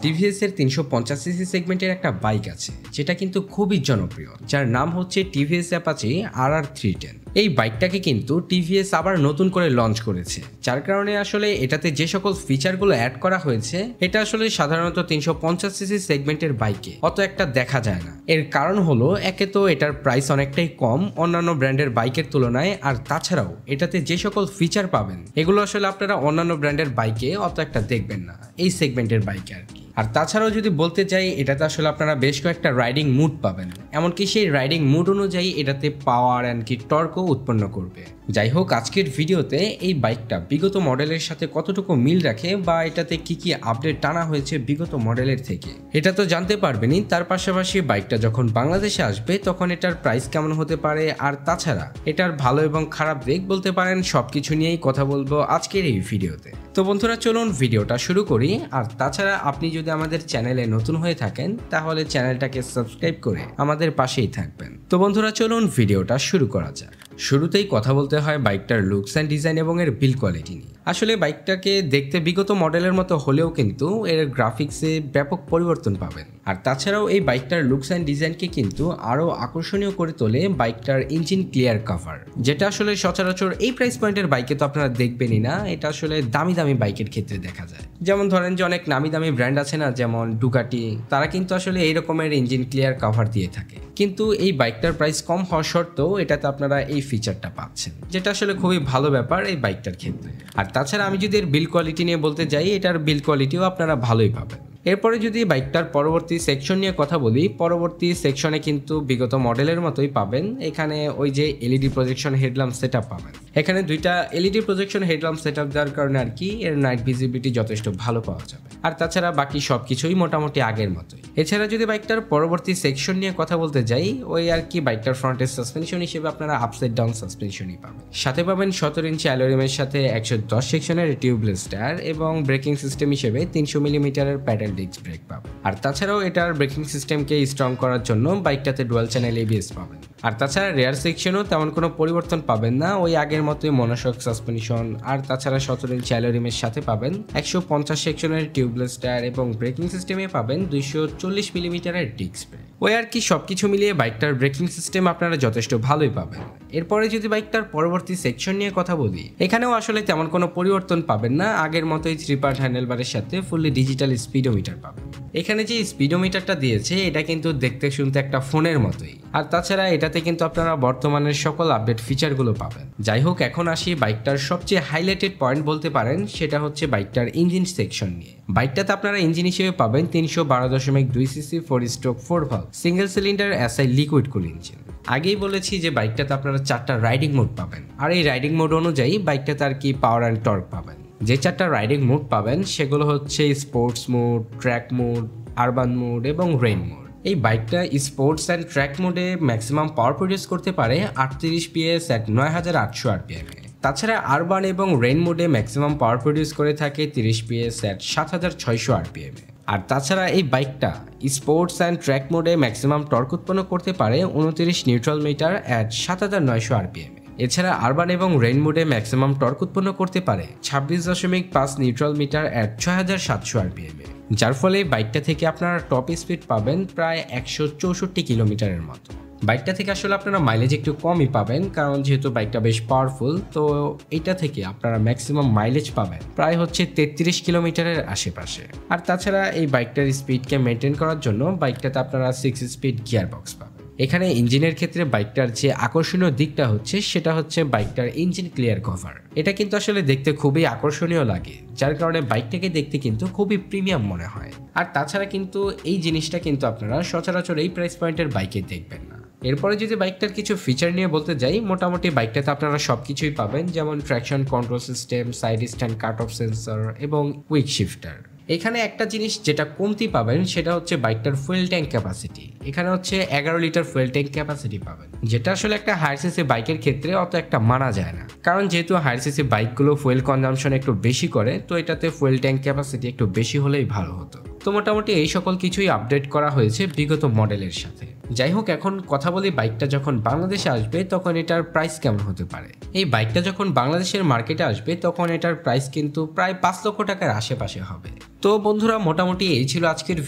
TVS এর 350 CC সেগমেন্টের একটা বাইক আছে যেটা কিন্তু খুবই জনপ্রিয়, যার নাম হচ্ছে টিভিএস অ্যাপাচি RR310। এই বাইকটাকে কিন্তু টিভিএস আবার নতুন করে লঞ্চ করেছে, যার কারণে আসলে এটাতে যে সকল ফিচারগুলো অ্যাড করা হয়েছে এটা আসলে সাধারণত 350 সিসি সেগমেন্টের বাইকে অত একটা দেখা যায় না। এর কারণ হলো, একে তো এটার প্রাইস অনেকটাই কম অন্যান্য ব্র্যান্ডের বাইকের তুলনায়, আর তাছাড়াও এটাতে যে সকল ফিচার পাবেন এগুলো আসলে আপনারা অন্যান্য ব্র্যান্ডের বাইকে অত একটা দেখবেন না, এই সেগমেন্টের বাইকে আর কি। আর তাছাড়াও যদি বলতে চাই, এটাতে আসলে আপনারা বেশ কয়েকটা রাইডিং মুড পাবেন, এমনকি সেই রাইডিং মুড অনুযায়ী এটাতে পাওয়ার অ্যান্ড কি টর্কও উৎপন্ন করবে। যাই হোক, আজকের ভিডিওতে এই বাইকটা বিগত মডেলের সাথে কতটুকু মিল রাখে বা এটাতে কি কি আপডেট টানা হয়েছে বিগত মডেলের থেকে এটা তো জানতে পারবেনই, তার পাশাপাশি বাইকটা যখন বাংলাদেশে আসবে তখন এটার প্রাইস কেমন হতে পারে, আর তাছাড়া এটার ভালো এবং খারাপ দিক বলতে পারেন সবকিছু নিয়েই কথা বলবো আজকের এই ভিডিওতে। তো বন্ধুরা চলুন ভিডিওটা শুরু করি। আর তাছাড়া আপনি যদি আমাদের চ্যানেলে নতুন হয়ে থাকেন তাহলে চ্যানেলটাকে সাবস্ক্রাইব করে আমাদের পাশেই থাকবেন। তো বন্ধুরা চলুন ভিডিওটা শুরু করা যাক। শুরুতেই কথা বলতে হয় বাইকটার লুকস অ্যান্ড ডিজাইন এবং এর বিল্ড কোয়ালিটি নিয়ে। আসলে বাইকটাকে দেখতে বিগত মডেলের মতো হলেও কিন্তু এর গ্রাফিক্সে ব্যাপক পরিবর্তন পাবেন। আর তাছাড়াও এই বাইকটার লুকস অ্যান্ড ডিজাইনকে কিন্তু আরও আকর্ষণীয় করে তোলে বাইকটার ইঞ্জিন ক্লিয়ার কভার, যেটা আসলে সচরাচর এই প্রাইস পয়েন্টের বাইকে তো আপনারা দেখবেনই না। এটা আসলে দামি দামি বাইকের ক্ষেত্রে দেখা যায়, যেমন ধরেন যে অনেক নামি দামি ব্র্যান্ড আছে না, যেমন ডুকাটি, তারা কিন্তু আসলে এই রকমের ইঞ্জিন ক্লিয়ার কভার দিয়ে থাকে। কিন্তু এই বাইকটার প্রাইস কম হওয়া সত্ত্বেও এটাতে আপনারা এই ফিচারটা পাচ্ছেন, যেটা আসলে খুবই ভালো ব্যাপার এই বাইকটার ক্ষেত্রে। আর তাছাড়া আমি যদি এর বিল্ড কোয়ালিটি নিয়ে বলতে যাই, এটার বিল্ড কোয়ালিটিও আপনারা ভালোই পাবেন। এরপরে যদি বাইকটার পরবর্তী সেকশন নিয়ে কথা বলি, পরবর্তী সেকশনে কিন্তু বিগত মডেলের মতোই পাবেন। এখানে ওই যে এলইডি প্রজেকশন হেডল্যাম্প সেটআপ পাবেন। এখানে দুইটা এলইডি প্রজেকশন হেডল্যাম্প সেটআপ দেওয়ার কারণে আর কি এর নাইট ভিজিবিলিটি যথেষ্ট ভালো পাওয়া যাবে। আর তাছাড়া বাকি সবকিছুই মোটামুটি আগের মতোই। এছাড়া যদি বাইকটার পরবর্তী সেকশন নিয়ে কথা বলতে যাই, ওই আর কি বাইকটার ফ্রন্টের সাসপেনশন হিসেবে আপনারা আপসাইড ডাউন সাসপেনশনই পাবেন। সাথে পাবেন 17 ইঞ্চি অ্যালুমিনিয়ামের সাথে 110 সেকশনের টিউবলেস টায়ার এবং ব্রেকিং সিস্টেম হিসেবে 300 মিলিমিটারের প্যাডেল ডিস্ক ব্রেক পাবেন। আর তাছাড়াও এটার ব্রেকিং সিস্টেমকে স্ট্রং করার জন্য বাইকটাতে ডুয়াল চ্যানেল ABS পাবেন। আর তাছাড়া রেয়ার সেকশনও তেমন কোনো পরিবর্তন পাবেন না, ওই আগের মতোই মনোশক সাসপেনশন। আর তাছাড়া 17 ইঞ্চি অ্যালুমিনিয়ামের সাথে পাবেন 150 সেকশনের টিউবলেস টায়ার এবং ব্রেকিং সিস্টেমে পাবেন 240 মিলিমিটারের ডিস্ক ব্রেক। ওই আর কি সবকিছু মিলিয়ে বাইকটার ব্রেকিং সিস্টেম আপনারা যথেষ্ট ভালোই পাবেন। এরপরে যদি বাইকটার পরবর্তী সেকশন নিয়ে কথা বলি, এখানেও আসলে তেমন কোনো পরিবর্তন পাবেন না, আগের মতোই 3 পার্ট হ্যান্ডেলবারের সাথে ফুললি ডিজিটাল স্পিডোমিটার পাবেন। এখানে যে স্পিডোমিটারটা দিয়েছে এটা কিন্তু দেখতে শুনতে একটা ফোনের মতোই। আর তাছাড়া এটাতে কিন্তু আপনারা বর্তমানের সকল আপডেট ফিচারগুলো পাবেন। যাই হোক, এখন আসি বাইকটার সবচেয়ে হাইলাইটেড পয়েন্ট বলতে পারেন, সেটা হচ্ছে বাইকটার ইঞ্জিন সেকশন নিয়ে। বাইকটাতে আপনারা ইঞ্জিন হিসেবে পাবেন 312.2 CC 4 stroke 4 valve single cylinder SI liquid কুল ইঞ্জিন। আগেই বলেছি যে বাইকটাতে আপনারা 4টা রাইডিং মোড পাবেন, আর এই রাইডিং মোড অনুযায়ী বাইকটাতে আর কি পাওয়ার অ্যান্ড টর্ক পাবেন। যে 4টা রাইডিং মোড পাবেন সেগুলো হচ্ছে sports mode, track mode, urban mode এবং রেইন মোড। এই বাইকটা স্পোর্টস অ্যান্ড ট্র্যাক মোডে ম্যাক্সিমাম পাওয়ার প্রডিউস করতে পারে 38 PS at 9800 RPM। তাছাড়া আরবান এবং রেইন মোডে ম্যাক্সিমাম পাওয়ার প্রডিউস করে থাকে 30 PS at 7600 RPM। আর তাছাড়া এই বাইকটা স্পোর্টস অ্যান্ড ট্র্যাক মোডে ম্যাক্সিমাম টর্ক উৎপন্ন করতে পারে 29 নিউট্রাল মিটার at 7900 RPM। এছাড়া আরবান এবং রেইন মোডে ম্যাক্সিমাম টর্ক উৎপন্ন করতে পারে 26.5 নিউট্রাল মিটার at 6700 RPM, যার ফলে বাইকটা থেকে আপনারা টপ স্পিড পাবেন প্রায় 164 কিলোমিটারের মতো। বাইকটা থেকে আসলে আপনারা মাইলেজ একটু কমই পাবেন, কারণ যেহেতু বাইকটা বেশ পাওয়ারফুল, তো এটা থেকে আপনারা ম্যাক্সিমাম মাইলেজ পাবেন প্রায় হচ্ছে 33 কিলোমিটারের আশেপাশে। আর তাছাড়া এই বাইকটার স্পিডকে মেনটেন করার জন্য বাইকটাতে আপনারা 6 স্পিড গিয়ার বক্স পাবেন। এখানে ইঞ্জিনের ক্ষেত্রে বাইকটার যে আকর্ষণীয় দিকটা হচ্ছে সেটা হচ্ছে বাইকটার ইঞ্জিন ক্লিয়ার কভার। এটা কিন্তু আসলে দেখতে খুবই আকর্ষণীয় লাগে, যার কারণে বাইকটাকে দেখতে কিন্তু খুবই প্রিমিয়াম মনে হয়। আর তাছাড়া কিন্তু এই জিনিসটা কিন্তু আপনারা সচরাচর এই প্রাইস পয়েন্টের বাইকে দেখবেন না। এরপরে যদি বাইকটার কিছু ফিচার নিয়ে বলতে যাই, মোটামুটি বাইকটাতে আপনারা সবকিছুই পাবেন, যেমন traction control system, side stand cut off sensor এবং কুইক শিফটার। এখানে একটা জিনিস যেটা কমতি পাবেন সেটা হচ্ছে বাইকটার ফুয়েল ট্যাঙ্ক ক্যাপাসিটি। এখানে হচ্ছে 11 লিটার ফুয়েল ট্যাঙ্ক ক্যাপাসিটি পাবেন, যেটা আসলে একটা হায়ার সিসি বাইকের ক্ষেত্রে অত একটা মানা যায় না, কারণ যেহেতু হায়ার সিসি বাইকগুলো ফুয়েল কনজাম্পশন একটু বেশি করে, তো এটাতে ফুয়েল ট্যাঙ্ক ক্যাপাসিটি একটু বেশি হলেই ভালো হতো। তো মোটামুটি এই সকল কিছুই আপডেট করা হয়েছে বিগত মডেলের সাথে। যাই হোক, এখন কথা বলি বাইকটা যখন বাংলাদেশে আসবে তখন এটার প্রাইস কেমন হতে পারে। এই বাইকটা যখন বাংলাদেশের মার্কেটে আসবে তখন এটার প্রাইস কিন্তু প্রায় 5 লক্ষ টাকার আশেপাশে হবে। তো বন্ধুরা, মোটামুটি এই ছিল আজকের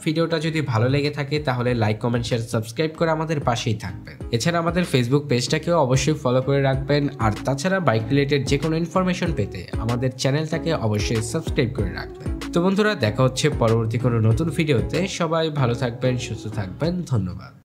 ভিডিওটা যদি ভালো লেগে থাকে তাহলে লাইক, কমেন্ট, শেয়ার, সাবস্ক্রাইব করে আমাদের পাশেই থাকবেন। এছাড়া আমাদের ফেসবুক পেজটাকেও অবশ্যই ফলো করে রাখবেন। আর তাছাড়া বাইক রিলেটেড যে কোনো ইনফরমেশন পেতে আমাদের চ্যানেলটাকে অবশ্যই সাবস্ক্রাইব করে রাখবেন। তো বন্ধুরা, দেখা হচ্ছে পরবর্তী কোনো নতুন ভিডিওতে। সবাই ভালো থাকবেন, সুস্থ থাকবেন, ধন্যবাদ।